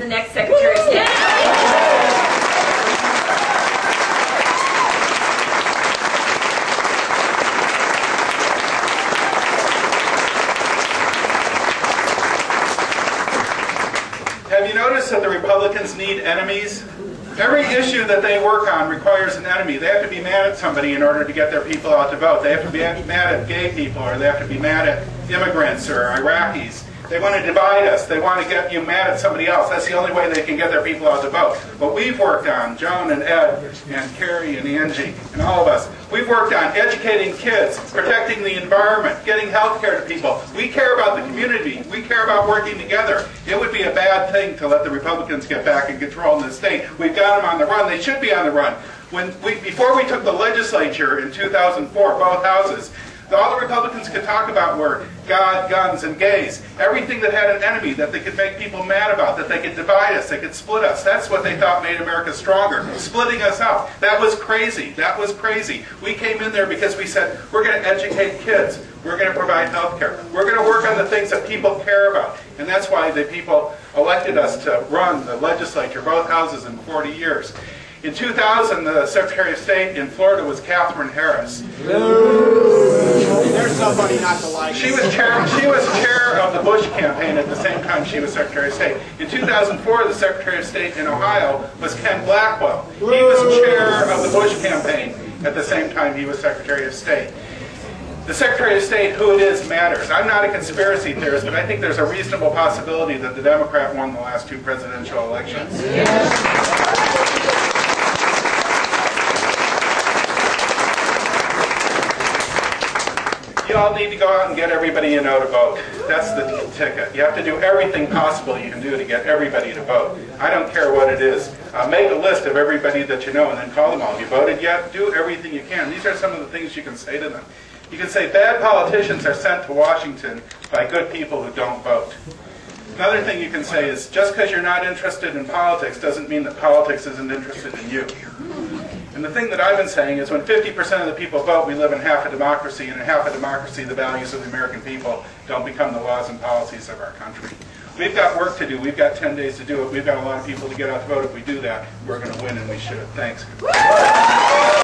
the next Secretary of State. Have you noticed that the Republicans need enemies? Every issue that they work on requires an enemy. They have to be mad at somebody in order to get their people out to vote. They have to be mad at gay people, or they have to be mad at immigrants or Iraqis. They want to divide us. They want to get you mad at somebody else. That's the only way they can get their people out to vote. What we've worked on, Joan and Ed and Carrie and Angie and all of us, we've worked on educating kids, protecting the environment, getting health care to people. We care about the community. We care about working together. It would be a bad thing to let the Republicans get back in control in the state. We've got them on the run. They should be on the run. Before we took the legislature in 2004, both houses, all the Republicans could talk about were God, guns, and gays. Everything that had an enemy that they could make people mad about, that they could divide us, they could split us. That's what they thought made America stronger, splitting us up. That was crazy. That was crazy. We came in there because we said, we're going to educate kids. We're going to provide health care. We're going to work on the things that people care about. And that's why the people elected us to run the legislature, both houses, in 40 years. In 2000, the Secretary of State in Florida was Katherine Harris. There's somebody not to like. She was chair of the Bush campaign at the same time she was Secretary of State. In 2004, the Secretary of State in Ohio was Ken Blackwell. He was chair of the Bush campaign at the same time he was Secretary of State. The Secretary of State, who it is, matters. I'm not a conspiracy theorist, but I think there's a reasonable possibility that the Democrat won the last two presidential elections. You all need to go out and get everybody you know to vote. That's the ticket. You have to do everything possible you can do to get everybody to vote. I don't care what it is. Make a list of everybody that you know and then call them all. Have you voted yet? Do everything you can. These are some of the things you can say to them. You can say bad politicians are sent to Washington by good people who don't vote. Another thing you can say is just because you're not interested in politics doesn't mean that politics isn't interested in you. And the thing that I've been saying is when 50% of the people vote, we live in half a democracy, and in half a democracy, the values of the American people don't become the laws and policies of our country. We've got work to do. We've got 10 days to do it. We've got a lot of people to get out to vote. If we do that, we're going to win, and we should. Thanks.